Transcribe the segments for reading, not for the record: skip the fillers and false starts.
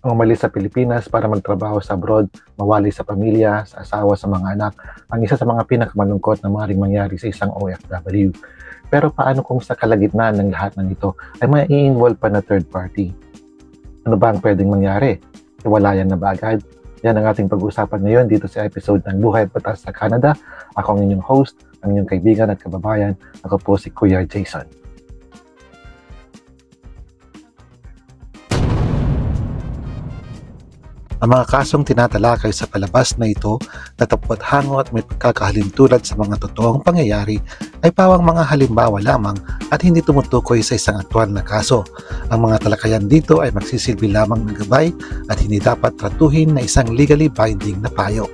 umalis sa Pilipinas para magtrabaho sa abroad, mawali sa pamilya, sa asawa, sa mga anak, ang isa sa mga pinakamalungkot na maaaring mangyari sa isang OFW. Pero paano kung sa kalagitnaan ng lahat ng ito ay may i-involve pa na third party? Ano ba ang pwedeng mangyari? Iwalayan na ba agad? Yan ang ating pag-usapan ngayon dito sa episode ng Buhay at Batas sa Canada. Ako ang inyong host, ang inyong kaibigan at kababayan. Ako po si Kuya Jason. Ang mga kasong tinatalakay sa palabas na ito, natapot hango at may pagkakahalintulad sa mga totoong pangyayari ay pawang mga halimbawa lamang at hindi tumutukoy sa isang aktwal na kaso. Ang mga talakayan dito ay magsisilbi lamang ng gabay at hindi dapat tratuhin na isang legally binding na payo.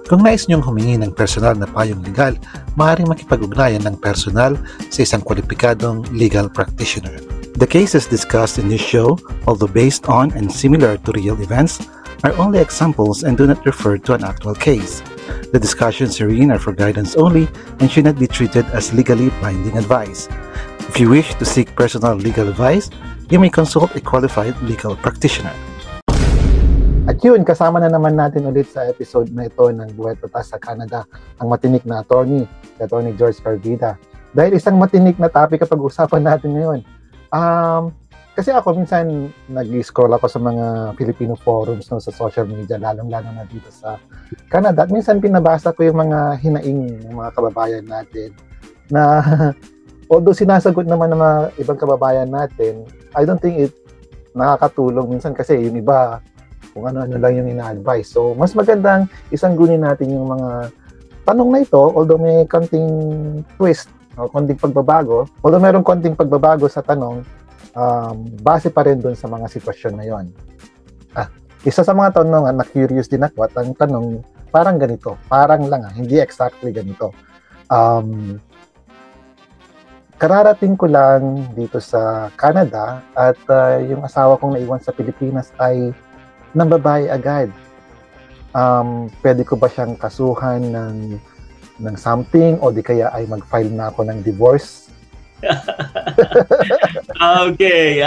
Kung nais niyong humingi ng personal na payong legal, maaaring makipag-ugnayan ng personal sa isang kwalipikadong legal practitioner. The cases discussed in this show, although based on and similar to real events, are only examples and do not refer to an actual case. The discussions herein are for guidance only and should not be treated as legally binding advice. If you wish to seek personal legal advice, you may consult a qualified legal practitioner. At yun, kasama na naman natin ulit sa episode na ito ng Buhay at Batas sa Canada, ang matinik na attorney, si Attorney George Carvida. Dahil isang matinik na topic ang pag-usapan natin ngayon. Kasi ako minsan nag-scroll ako sa mga Filipino forums no, sa social media, lalong-lalo na dito sa Canada. At minsan pinabasa ko yung mga hinaing ng mga kababayan natin na although sinasagot naman ng mga ibang kababayan natin, I don't think it nakakatulong minsan kasi yung iba kung ano-ano lang yung ina-advise. So, mas magandang isanggunin natin yung mga tanong na ito, although may konting twist o konting pagbabago. Although mayroong konting pagbabago sa tanong, base pa rin dun sa mga sitwasyon na yon. Isa sa mga tanong na curious din ako at ang tanong parang ganito, parang lang hindi exactly ganito. Kararating ko lang dito sa Canada at yung asawa kong naiwan sa Pilipinas ay nambabae agad. Pwede ko ba siyang kasuhan ng something o di kaya ay mag-file na ako ng divorce? Okay.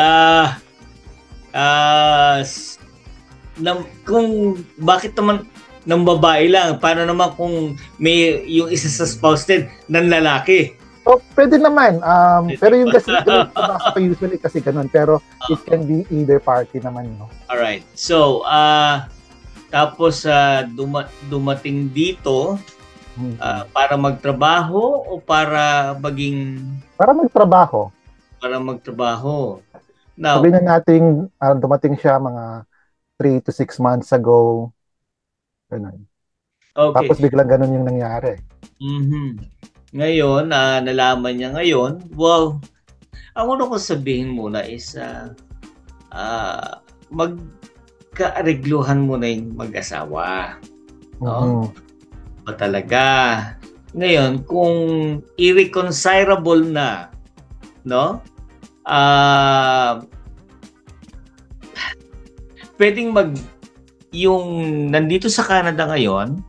Kung bakit naman ng babae lang, paano naman kung may yung isa sa spouse din ng lalaki? Oh, pwede naman. Pero yung kasi nabasa ko usually kasi ganun. Pero it can be either party naman, no? Alright. So, tapos dumating dito para magtrabaho o para maging... Para magtrabaho. Para magtrabaho. Now, sabihin na natin, dumating siya mga 3 to 6 months ago. Ganun. Okay. Tapos biglang ganun yung nangyari. Ngayon, nalaman niya ngayon, well, ang una kong sabihin muna is magkaaregluhan muna yung mag-asawa. No? Ba talaga? Ngayon, kung irreconcilable na, no? Pwedeng yung nandito sa Canada ngayon,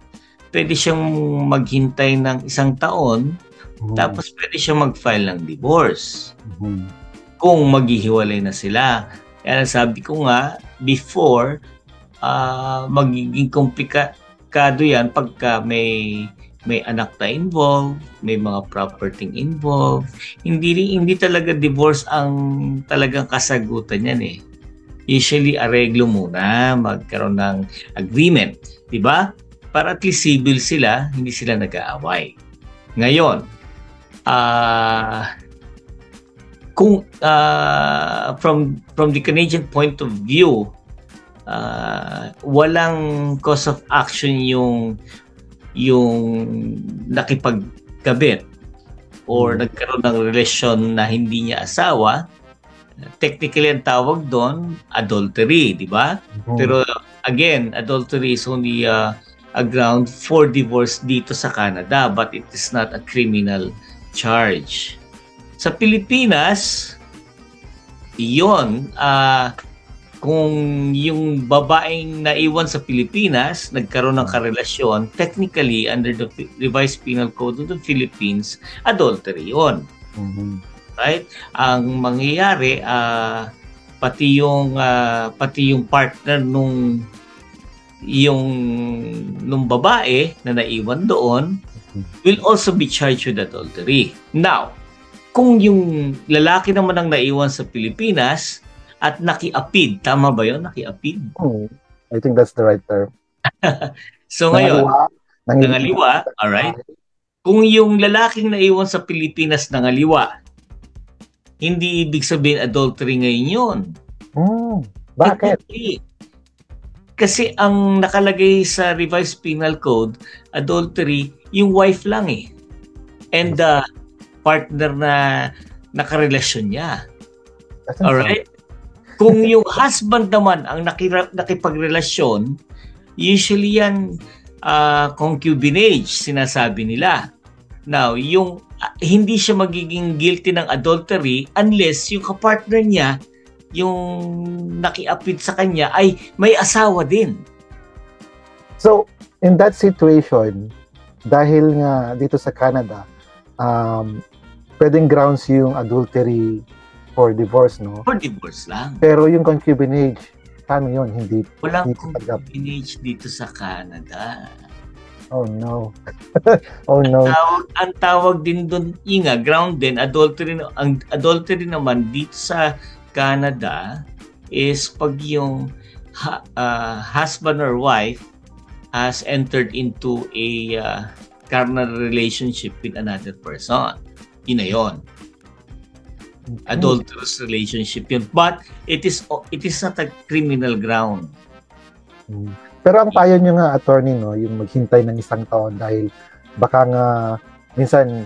pwede siyang maghintay ng 1 taon, tapos pwede siyang mag-file ng divorce. Kung maghihiwalay na sila. Kaya sabi ko nga, before, magiging komplikado yan pagka may anak na involved, may mga property involved. Hindi talaga divorce ang talagang kasagutan yan eh. Usually, areglo muna, magkaroon ng agreement. Diba? Para at least civil sila, hindi sila nag-aaway. Ngayon, kung from the Canadian point of view, walang cause of action yung nakipagkabit or nagkaroon ng relasyon na hindi niya asawa, technically ang tawag doon adultery, di ba? Pero again, adultery is only a ground for divorce dito sa Canada, but it is not a criminal charge. Sa Pilipinas, iyon, kung yung babaeng naiwan sa Pilipinas, nagkaroon ng karelasyon, technically, under the Revised Penal Code of the Philippines, adultery yun. Right? Ang mangyayari, pati yung partner nung babae na naiwan doon will also be charged with adultery. Now, kung yung lalaki naman ang naiwan sa Pilipinas at nakiapid, tama ba yun? Nakiapid? I think that's the right term. So ngayon, nangaliwa, alright? Kung yung lalaking naiwan sa Pilipinas nangaliwa, hindi ibig sabihin adultery ngayon yun. Bakit? Kasi ang nakalagay sa Revised Penal Code, adultery, yung wife lang eh. And the partner na nakarelasyon niya. Alright? Kung yung husband naman ang nakipagrelasyon, usually yan concubinage, sinasabi nila. Now, yung hindi siya magiging guilty ng adultery unless yung kapartner niya, yung nakiapid sa kanya, ay may asawa din. So, in that situation, dahil nga dito sa Canada, pwedeng grounds yung adultery for divorce, no? For divorce lang. Pero yung concubinage, paano yun? Hindi. Walang concubinage dito sa Canada. Oh no. Oh no. Ang tawag din doon, ground din, adultery. Ang adultery naman dito sa Canada is pag yung husband or wife has entered into a carnal relationship with another person. Yun na yun. Adulterous relationship yun. But it is not a criminal ground. Pero ang payo nyo nga, attorney, no, yung maghintay ng 1 taon dahil baka nga minsan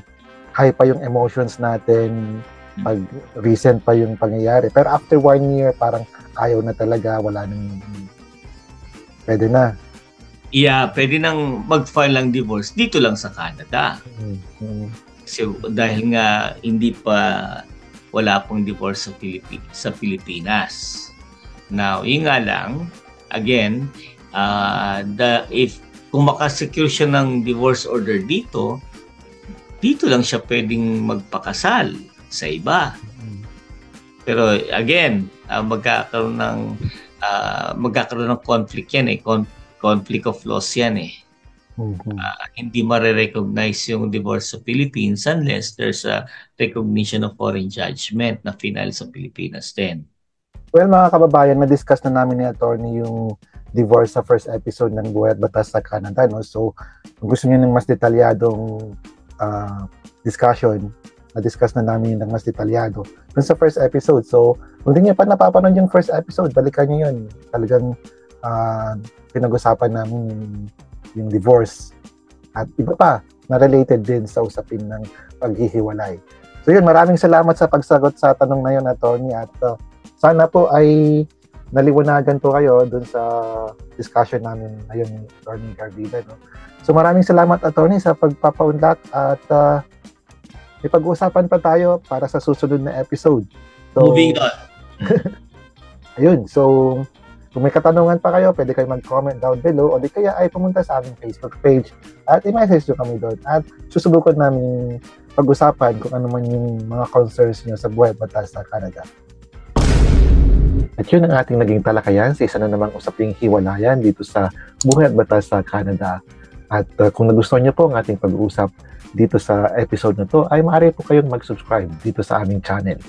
high pa yung emotions natin pag recent pa yung pangyayari. Pero after 1 year, parang ayaw na talaga, wala nang pwede na. Yeah, pwede nang mag-file ng divorce dito lang sa Canada. Kasi dahil nga wala pong divorce sa Pilipinas. Now, yun nga lang, again, if kung makasecure siya ng divorce order dito lang siya pwedeng magpakasal sa iba. Pero again, magkakaroon ng conflict yan eh. Conflict of laws yan eh. Hindi mare-recognize yung divorce sa Philippines unless there's a recognition of foreign judgment na final sa Pilipinas din. Well, mga kababayan, na-discuss na namin ni attorney yung divorce sa first episode ng Buhay at Batas sa Canada, no? So, kung gusto niyo ng mas detalyadong discussion, na-discuss na namin ng mas detalyado dun sa first episode. So, kung hindi niyo pa napapanood yung first episode, balikan niyo yun. Talagang pinag-usapan namin yung divorce at iba pa na related din sa usapin ng paghihiwalay. So yun, maraming salamat sa pagsagot sa tanong na yun, attorney, at sana po ay naliwanagan po kayo dun sa discussion namin ngayon ni Attorney Garvida, no? So maraming salamat, attorney, sa pagpapaunlak at may pag-uusapan pa tayo para sa susunod na episode. So, moving on. Ayun, so kung may katanungan pa kayo, pwede kayo mag-comment down below o di kaya ay pumunta sa aming Facebook page at i-message nyo kami doon at susubukan namin pag-usapan kung ano man yung mga concerns nyo sa Buhay at Batas sa Canada. At yun ang ating naging talakayan sa isa na namang usaping hiwalayan dito sa Buhay at Batas sa Canada. At kung nagustuhan nyo po ang ating pag-uusap dito sa episode na to, ay maaari po kayong mag-subscribe dito sa aming channel.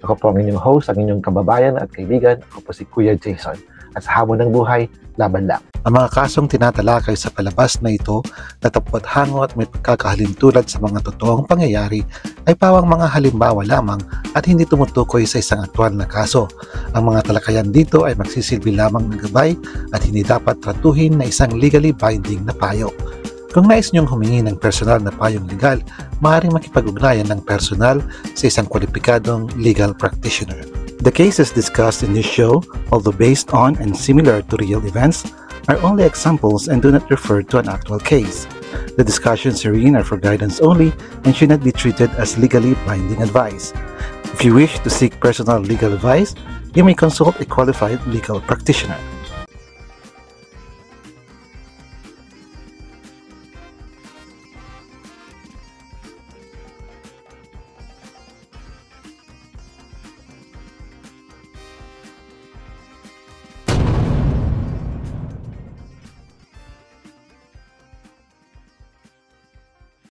Ako po ang inyong host, ang inyong kababayan at kaibigan. Ako po si Kuya Jason. At sa hamon ng buhay, laban lang. Ang mga kasong tinatalakay sa palabas na ito, natapwat hango at may pagkakahalintulad sa mga totoong pangyayari ay pawang mga halimbawa lamang at hindi tumutukoy sa isang aktwal na kaso. Ang mga talakayan dito ay magsisilbi lamang ng gabay at hindi dapat tratuhin na isang legally binding na payo. Kung nais niyong humingi ng personal na payong legal, maaaring makipag-ugnayan ng personal sa isang kwalipikadong legal practitioner. The cases discussed in this show, although based on and similar to real events, are only examples and do not refer to an actual case. The discussions herein are for guidance only and should not be treated as legally binding advice. If you wish to seek personal legal advice, you may consult a qualified legal practitioner.